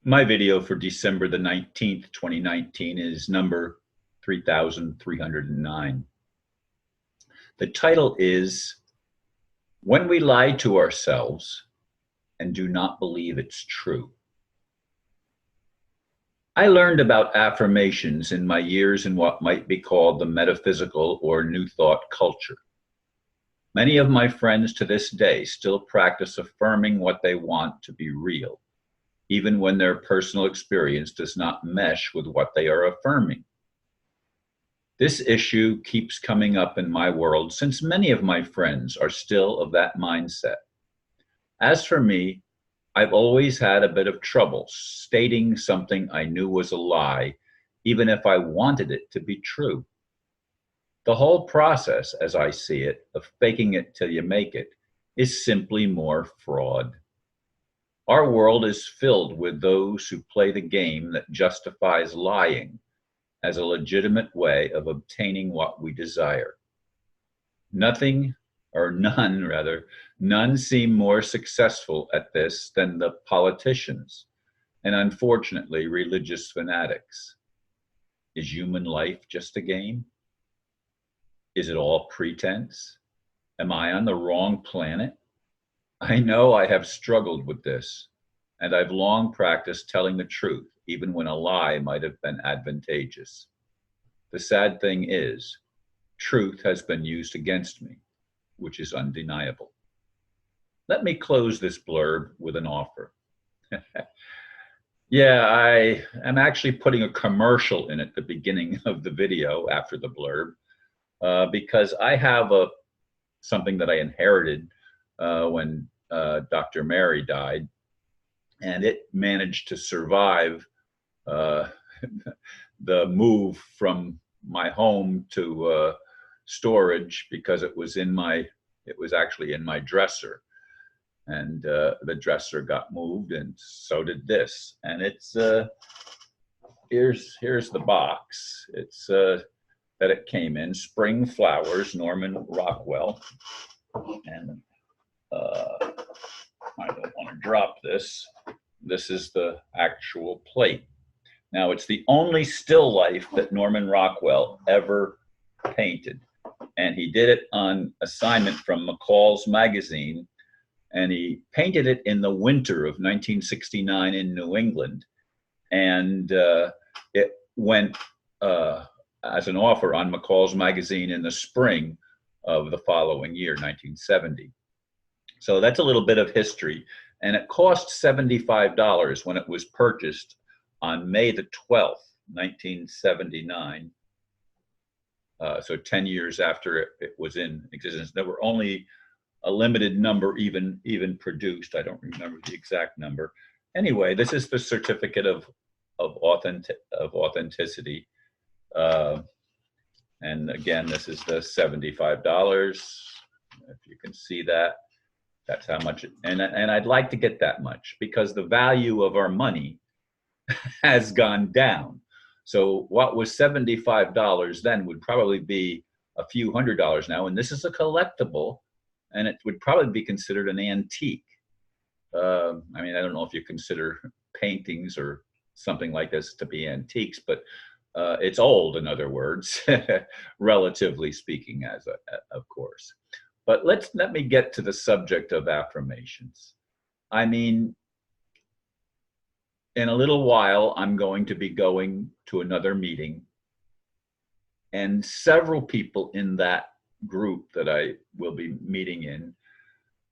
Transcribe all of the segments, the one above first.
My video for December the 19th, 2019 is number 3309. The title is When We Lie to Ourselves and Do Not Believe It's True. I learned about affirmations in my years in what might be called the metaphysical or New Thought culture. Many of my friends to this day still practice affirming what they want to be real, even when their personal experience does not mesh with what they are affirming. This issue keeps coming up in my world since many of my friends are still of that mindset. As for me, I've always had a bit of trouble stating something I knew was a lie, even if I wanted it to be true. The whole process, as I see it, of faking it till you make it, is simply more fraud. Our world is filled with those who play the game that justifies lying as a legitimate way of obtaining what we desire. None seem more successful at this than the politicians and, unfortunately, religious fanatics. Is human life just a game? Is it all pretense? Am I on the wrong planet? I know I have struggled with this, and I've long practiced telling the truth, even when a lie might have been advantageous. The sad thing is, truth has been used against me, which is undeniable. Let me close this blurb with an offer. Yeah, I am actually putting a commercial in at the beginning of the video after the blurb, because I have something that I inherited when Dr. Mary died, and it managed to survive the move from my home to storage because it was actually in my dresser, and the dresser got moved, and so did this. And it's here's the box. It's that it came in: Spring Flowers, Norman Rockwell, and I don't want to drop this. This is the actual plate. Now, it's the only still life that Norman Rockwell ever painted. And he did it on assignment from McCall's magazine. And he painted it in the winter of 1969 in New England. And it went as an offer on McCall's magazine in the spring of the following year, 1970. So that's a little bit of history. And it cost $75 when it was purchased on May the 12th, 1979. So 10 years after it was in existence. There were only a limited number even produced. I don't remember the exact number. Anyway, this is the certificate of authenticity. And again, this is the $75. If you can see that. That's how much, and I'd like to get that much because the value of our money has gone down. So what was $75 then would probably be a few $100s now, and this is a collectible, and it would probably be considered an antique. I mean, I don't know if you consider paintings or something like this to be antiques, but it's old, in other words, relatively speaking, of course. But let me get to the subject of affirmations. I mean, in a little while, I'm going to be going to another meeting, and several people in that group that I will be meeting in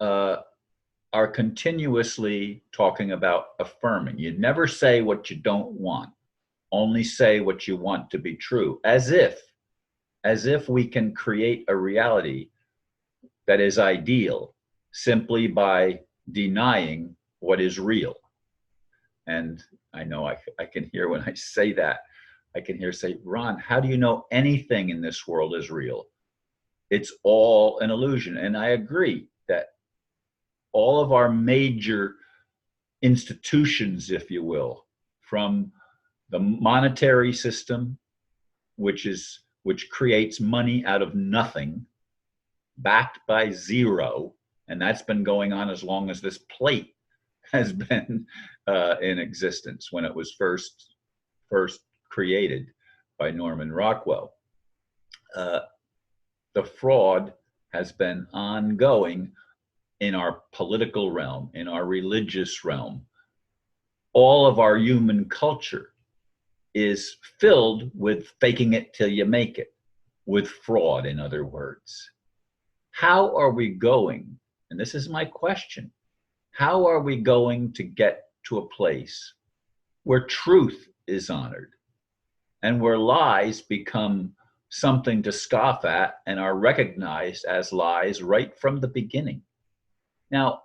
are continuously talking about affirming. You never say what you don't want, only say what you want to be true, as if we can create a reality that is ideal simply by denying what is real. And I know I can hear when I say that, I can hear say, Ron, how do you know anything in this world is real? It's all an illusion. And I agree that all of our major institutions, if you will, from the monetary system, which creates money out of nothing, backed by zero, and that's been going on as long as this plate has been in existence when it was first created by Norman Rockwell. The fraud has been ongoing in our political realm, in our religious realm. All of our human culture is filled with faking it till you make it, with fraud, in other words. How are we going, and this is my question, how are we going to get to a place where truth is honored and where lies become something to scoff at and are recognized as lies right from the beginning? Now,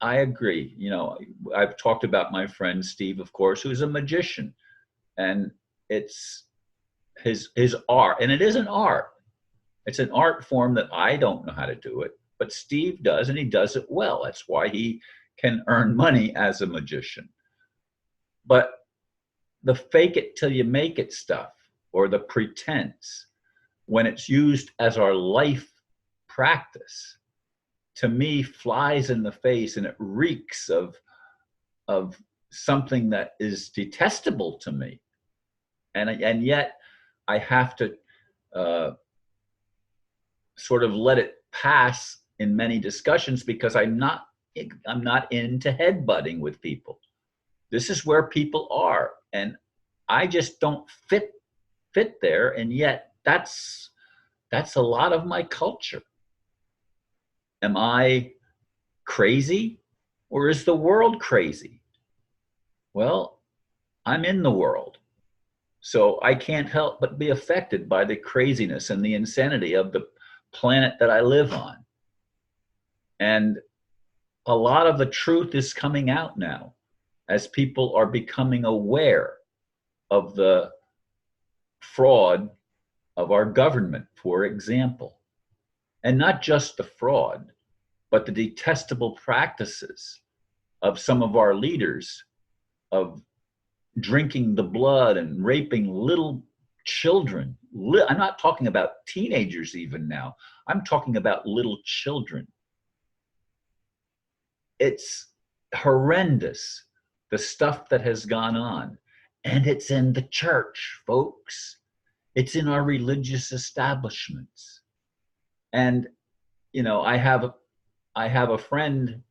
I agree. You know, I've talked about my friend Steve, of course, who's a magician, and it's his art, and it is an art. It's an art form that I don't know how to do it, but Steve does, and he does it well. That's why he can earn money as a magician. But the fake it till you make it stuff, or the pretense, when it's used as our life practice, to me flies in the face, and it reeks of something that is detestable to me. And yet I have to sort of let it pass in many discussions because I'm not into headbutting with people. This is where people are, and I just don't fit there, and yet that's a lot of my culture. Am I crazy, or is the world crazy? Well, I'm in the world, so I can't help but be affected by the craziness and the insanity of the planet that I live on. And a lot of the truth is coming out now as people are becoming aware of the fraud of our government, for example. And not just the fraud, but the detestable practices of some of our leaders of drinking the blood and raping little children. I'm not talking about teenagers even now. I'm talking about little children. It's horrendous, the stuff that has gone on. And it's in the church, folks. It's in our religious establishments. And, you know, I have a friend,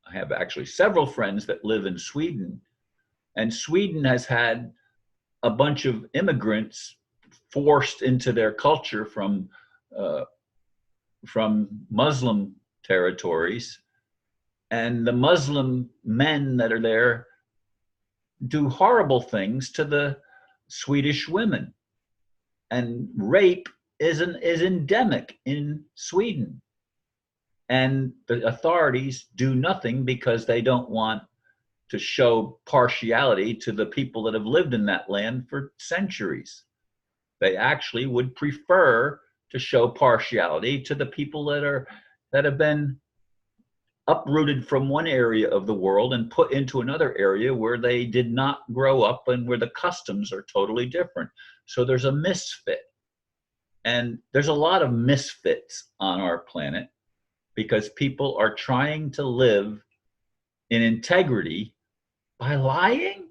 I have actually several friends that live in Sweden. And Sweden has had a bunch of immigrants forced into their culture from Muslim territories. And the Muslim men that are there do horrible things to the Swedish women. And rape is endemic in Sweden. And the authorities do nothing because they don't want to show partiality to the people that have lived in that land for centuries. They actually would prefer to show partiality to the people that have been uprooted from one area of the world and put into another area where they did not grow up and where the customs are totally different. So there's a misfit. And there's a lot of misfits on our planet because people are trying to live in integrity by lying.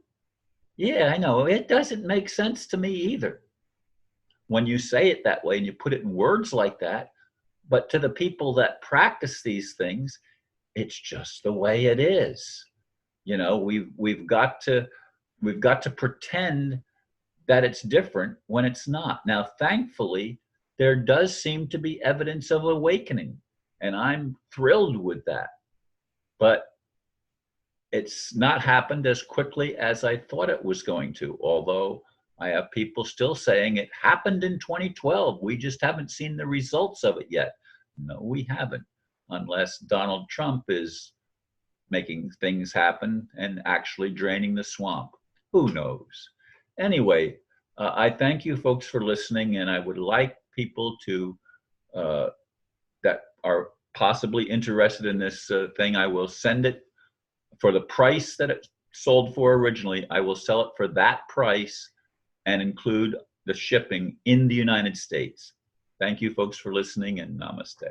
Yeah, I know. It doesn't make sense to me either when you say it that way and you put it in words like that. But to the people that practice these things, it's just the way it is. You know, we've got to pretend that it's different when it's not. Now, thankfully, there does seem to be evidence of awakening, and I'm thrilled with that. But it's not happened as quickly as I thought it was going to, although I have people still saying it happened in 2012. We just haven't seen the results of it yet. No, we haven't, unless Donald Trump is making things happen and actually draining the swamp. Who knows? Anyway, I thank you folks for listening, and I would like people to that are possibly interested in this thing. I will send it for the price that it sold for originally. I will sell it for that price and include the shipping in the United States. Thank you folks for listening, and namaste.